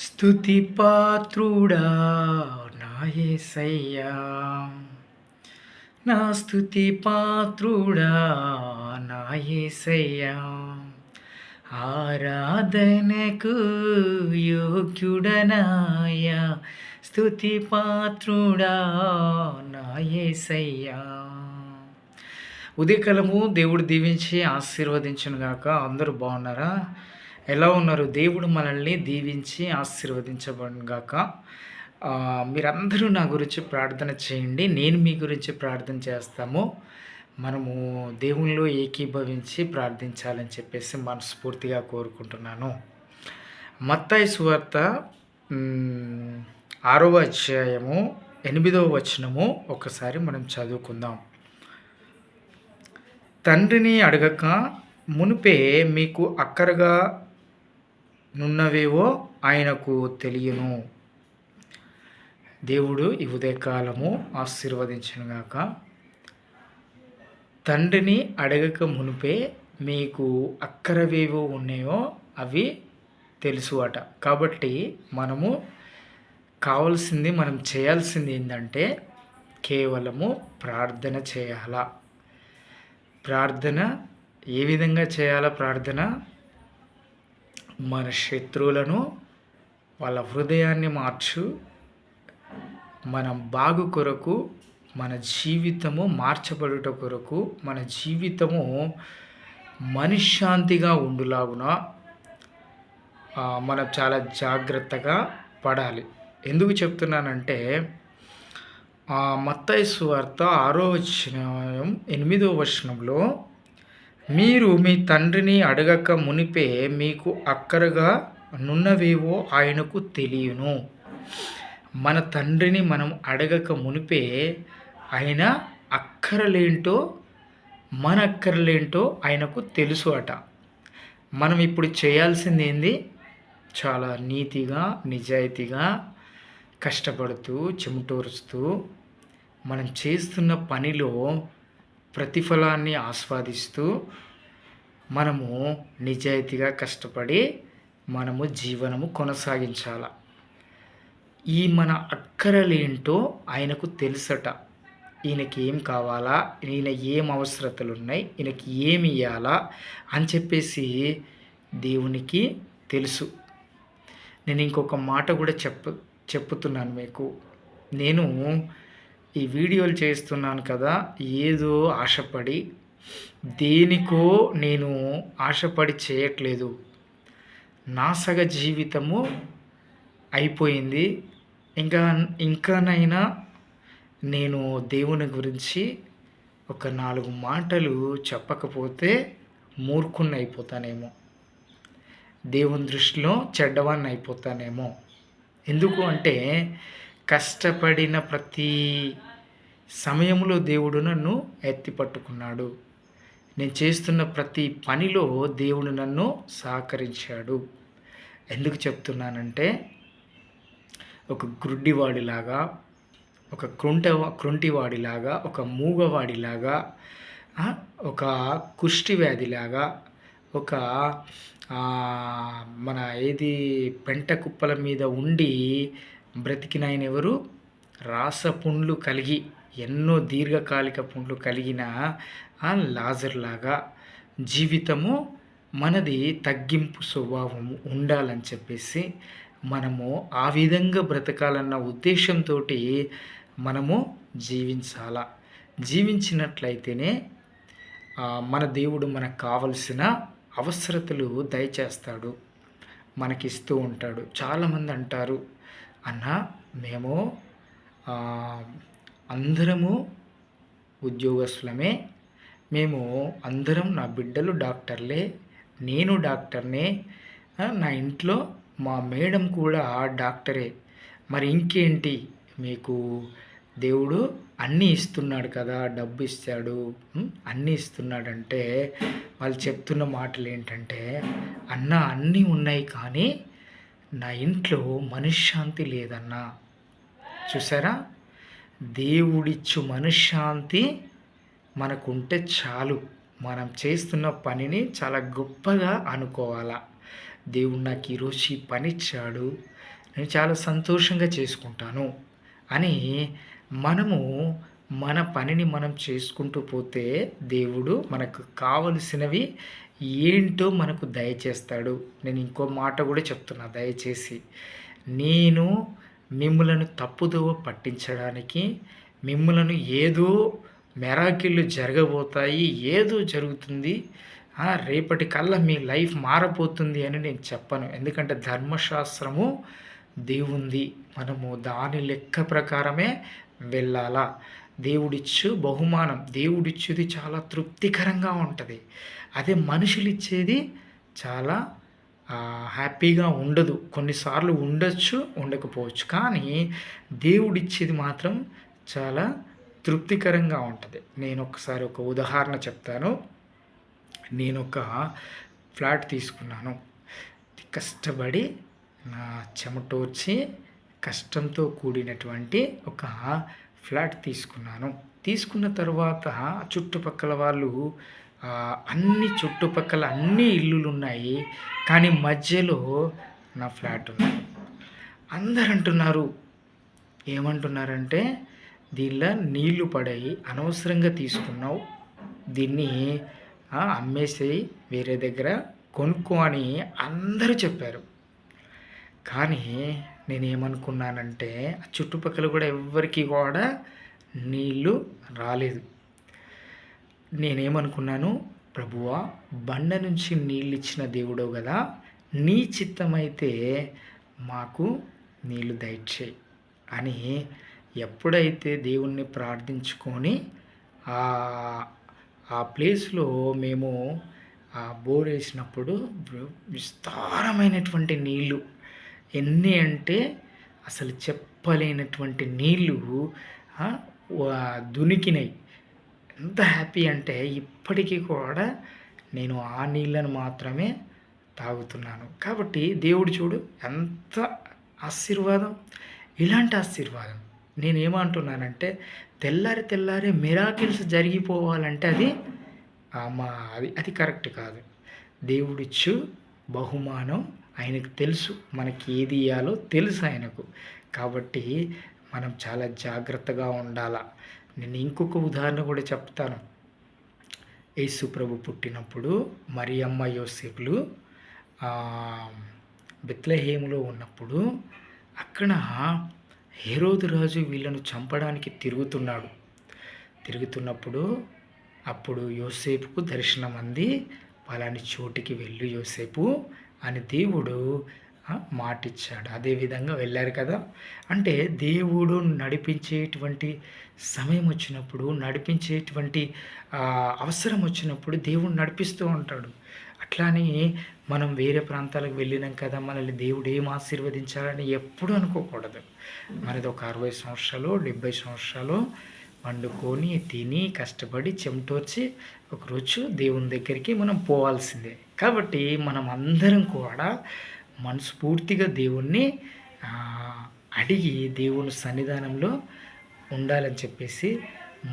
స్తుతి పాత్రుడా నా యేసయ్యా, నా స్తుతి పాత్రుడా నా యేసయ్యా, ఆరాధనకు యోగ్యుడనాయా, స్తుతి పాత్రుడా నా యేసయ్యా. ఉదయకాలము దేవుడు దీవించి ఆశీర్వదించునుగాక. అందరూ బాగున్నారా? ఎలా ఉన్నారు? దేవుడు మనల్ని దీవించి ఆశీర్వదించబడునుగాక. మీరందరూ నా గురించి ప్రార్థన చేయండి, నేను మీ గురించి ప్రార్థన చేస్తాము. మనము దేవునిలో ఏకీభవించి ప్రార్థించాలని చెప్పేసి మనస్ఫూర్తిగా కోరుకుంటున్నాను. మత్తయి సువార్త 6వ అధ్యాయము 8వ వచనము ఒకసారి మనం చదువుకుందాం. తండ్రిని అడగక మునుపే మీకు అక్కరగా నున్నవేవో ఆయనకు తెలియను. దేవుడు ఈ ఉదయకాలము ఆశీర్వదించునుగాక. తండ్రిని అడగక మునుపే మీకు అక్కరవేవో ఉన్నాయో అవి తెలుసు అట. కాబట్టి మనము కావాల్సింది, మనం చేయాల్సింది ఏంటంటే కేవలము ప్రార్థన చేయాలా. ప్రార్థన ఏ విధంగా చేయాలా? ప్రార్థన మన శత్రువులను వాళ్ళ హృదయాన్ని మార్చు, మనం బాగు కొరకు, మన జీవితము మార్చబడుట కొరకు, మన జీవితము మనశ్శాంతిగా ఉండులాగున మనం చాలా జాగ్రత్తగా పడాలి. ఎందుకు చెప్తున్నానంటే మత్తయి సువార్త 6వ అధ్యాయం 8వ వచనంలో, మీరు మీ తండ్రిని అడగక మునిపే మీకు అక్కరగా నున్నవేవో ఆయనకు తెలియను. మన తండ్రిని మనం అడగక మునిపే ఆయన అక్కరలేంటో, మన అక్కరలేంటో ఆయనకు తెలుసు అట. మనం ఇప్పుడు చేయాల్సింది ఏంది? చాలా నీతిగా, నిజాయితీగా కష్టపడుతూ, చెమటోరుస్తూ మనం చేస్తున్న పనిలో ప్రతిఫలాన్ని ఆస్వాదిస్తూ మనము నిజాయితీగా కష్టపడి మనము జీవనము కొనసాగించాల. ఈ మన అక్కరలేంటో ఆయనకు తెలుసట. ఈయనకి ఏం కావాలా, ఈయన ఏం అవసరతలు ఉన్నాయి, ఈయనకి ఏమి ఇవ్వాలా అని చెప్పేసి దేవునికి తెలుసు. నేను ఇంకొక మాట కూడా చెప్పుతున్నాను మీకు. నేను ఈ వీడియోలు చేస్తున్నాను కదా, ఏదో ఆశపడి, దేనికో నేను ఆశపడి చేయట్లేదు. నా సగ జీవితము అయిపోయింది. ఇంకానైనా నేను దేవుని గురించి ఒక 4 మాటలు చెప్పకపోతే మూర్ఖుణ్ణి అయిపోతానేమో, దేవుని దృష్టిలో చెడ్డవాన్ని అయిపోతానేమో. ఎందుకు అంటే కష్టపడిన ప్రతి సమయంలో దేవుడు నన్ను ఎత్తి పట్టుకున్నాడు. నేను చేస్తున్న ప్రతి పనిలో దేవుడు నన్ను సహకరించాడు. ఎందుకు చెప్తున్నానంటే ఒక గ్రుడ్డివాడిలాగా, ఒక కృంటివాడిలాగా, ఒక మూగవాడిలాగా, ఒక కుష్టి వ్యాధిలాగా, ఒక మన పెంట కుప్పల మీద ఉండి బ్రతికిన ఆయన ఎవరు? రాసపుండ్లు కలిగి, ఎన్నో దీర్ఘకాలిక పుండ్లు కలిగిన లాజర్లాగా జీవితము మనది తగ్గింపు స్వభావము ఉండాలని చెప్పేసి మనము ఆ విధంగా బ్రతకాలన్న ఉద్దేశంతో మనము జీవించాల. జీవించినట్లయితేనే మన దేవుడు మనకు కావలసిన అవసరతలు దయచేస్తాడు, మనకిస్తూ ఉంటాడు. చాలామంది అంటారు, అన్న మేము అందరము ఉద్యోగస్తులమే, మేము అందరం, నా బిడ్డలు డాక్టర్లే, నేను డాక్టర్నే, నా ఇంట్లో మా మేడం కూడా డాక్టరే, మరి ఇంకేంటి, మీకు దేవుడు అన్నీ ఇస్తున్నాడు కదా, డబ్బు ఇస్తాడు, అన్నీ ఇస్తున్నాడంటే వాళ్ళు చెప్తున్న మాటలు ఏంటంటే, అన్న అన్నీ ఉన్నాయి కానీ నా ఇంట్లో మనశ్శాంతి లేదన్నా. చూసారా? దేవుడిచ్చు మనశ్శాంతి మనకుంటే చాలు. మనం చేస్తున్న పనిని చాలా గొప్పగా అనుకోవాలా. దేవుడు నాకు ఈరోజు ఈ పని ఇచ్చాడు, నేను చాలా సంతోషంగా చేసుకుంటాను అని మనము మన పనిని మనం చేసుకుంటూ పోతే దేవుడు మనకు కావలసినవి ఏంటో మనకు దయచేస్తాడు. నేను ఇంకో మాట కూడా చెప్తున్నా, దయచేసి నేను మిమ్ములను తప్పుదోవ పట్టించడానికి, మిమ్ములను ఏదో మెరాకిళ్ళు జరగబోతాయి, ఏదో జరుగుతుంది, రేపటి కల్లా మీ లైఫ్ మారబోతుంది అని నేను చెప్పను. ఎందుకంటే ధర్మశాస్త్రము దేవుంది, మనము దాని లెక్క ప్రకారమే వెళ్ళాలా. దేవుడిచ్చు బహుమానం, దేవుడిచ్చేది చాలా తృప్తికరంగా ఉంటుంది. అదే మనుషులు ఇచ్చేది చాలా హ్యాపీగా ఉండదు. కొన్నిసార్లు ఉండొచ్చు, ఉండకపోవచ్చు, కానీ దేవుడిచ్చేది మాత్రం చాలా తృప్తికరంగా ఉంటుంది. నేను ఒకసారి ఒక ఉదాహరణ చెప్తాను. నేను ఒక ఫ్లాట్ తీసుకున్నాను. కష్టపడి నా చెమటోర్చి కష్టంతో కూడినటువంటి ఒక ఫ్లాట్ తీసుకున్నాను. తీసుకున్న తర్వాత చుట్టుపక్కల వాళ్ళు చుట్టుపక్కల అన్ని ఇల్లులు ఉన్నాయి, కానీ మధ్యలో నా ఫ్లాట్ ఉంది. అందరు అంటున్నారు, ఏమంటున్నారంటే దీనిలో నీళ్లు పడాయి, అనవసరంగా తీసుకున్నావు, దీన్ని అమ్మేసి వేరే దగ్గర కొనుక్కో అని అందరూ చెప్పారు. కానీ నేనేమనుకున్నానంటే చుట్టుపక్కల కూడా ఎవ్వరికి కూడా నీళ్ళు రాలేదు. నేనేమనుకున్నాను, ప్రభువా బండ నుంచి నీళ్ళు ఇచ్చిన దేవుడవు కదా, నీ చిత్తమైతే మాకు నీళ్ళు దయచేయి అని ఎప్పుడైతే దేవుణ్ణి ప్రార్థించుకొని ఆ ప్లేస్లో మేము బోర్ వేసినప్పుడు విస్తారమైనటువంటి నీళ్ళు, ఎన్ని అంటే అసలు చెప్పలేనటువంటి నీళ్ళు దునికినాయి. ఎంత హ్యాపీ అంటే ఇప్పటికీ కూడా నేను ఆ నీళ్ళను మాత్రమే తాగుతున్నాను. కాబట్టి దేవుడు చూడు ఎంత ఆశీర్వాదం, ఇలాంటి ఆశీర్వాదం. నేనేమంటున్నానంటే తెల్లారి మిరాకిల్స్ జరిగిపోవాలంటే అది అది కరెక్ట్ కాదు. దేవుడిచ్చు బహుమానం ఆయనకు తెలుసు, మనకి ఏది ఇయ్యాలో తెలుసు ఆయనకు. కాబట్టి మనం చాలా జాగ్రత్తగా ఉండాలా. నేను ఇంకొక ఉదాహరణ కూడా చెప్తాను. యేసు ప్రభు పుట్టినప్పుడు మరియమ్మ యోసేపులు బెత్లెహేములో ఉన్నప్పుడు అక్కడ హేరోదు రాజు వీళ్ళను చంపడానికి తిరుగుతున్నప్పుడు అప్పుడు యోసేపుకు దర్శనం అంది, పలాని చోటికి వెళ్ళు యోసేపు అని దేవుడు మాటిచ్చాడు. అదేవిధంగా వెళ్ళారు కదా. అంటే దేవుడు నడిపించేటువంటి సమయం వచ్చినప్పుడు, నడిపించేటువంటి అవసరం వచ్చినప్పుడు దేవుడు నడిపిస్తూ ఉంటాడు. అట్లానే మనం వేరే ప్రాంతాలకు వెళ్ళినాం కదా, మనల్ని దేవుడు ఏం ఆశీర్వదించాలని ఎప్పుడు అనుకోకూడదు. మనది ఒక 60 సంవత్సరాలు 70 సంవత్సరాలు వండుకొని తిని కష్టపడి చెమటోర్చి ఒకరోజు దేవుని దగ్గరికి మనం పోవాల్సిందే. కాబట్టి మనం అందరం కూడా మనస్ఫూర్తిగా దేవుణ్ణి అడిగి దేవుని సన్నిధానంలో ఉండాలని చెప్పేసి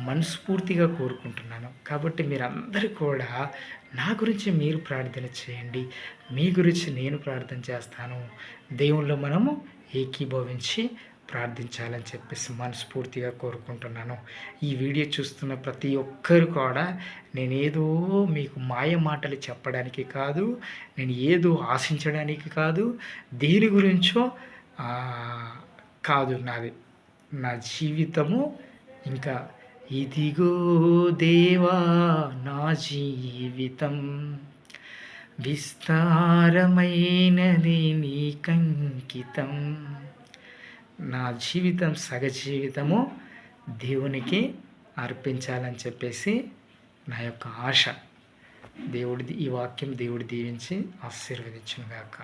మనస్ఫూర్తిగా కోరుకుంటున్నాను. కాబట్టి మీరందరూ కూడా నా గురించి మీరు ప్రార్థన చేయండి, మీ గురించి నేను ప్రార్థన చేస్తాను. దేవుళ్ళో మనము ఏకీభవించి ప్రార్థించాలని చెప్పేసి మనస్ఫూర్తిగా కోరుకుంటున్నాను. ఈ వీడియో చూస్తున్న ప్రతి ఒక్కరు కూడా నేనేదో మీకు మాయ మాటలు చెప్పడానికి కాదు, నేను ఏదో ఆశించడానికి కాదు, దేని గురించో కాదు. నా జీవితము ఇంకా ఇదిగో దేవా నా జీవితం విస్తారమైనది నీకంకితం. నా జీవితం సగజీవితము దేవునికి అర్పించాలని చెప్పేసి నా యొక్క ఆశ. ఈ వాక్యం దేవుడు దీవించి ఆశీర్వదించును గాక.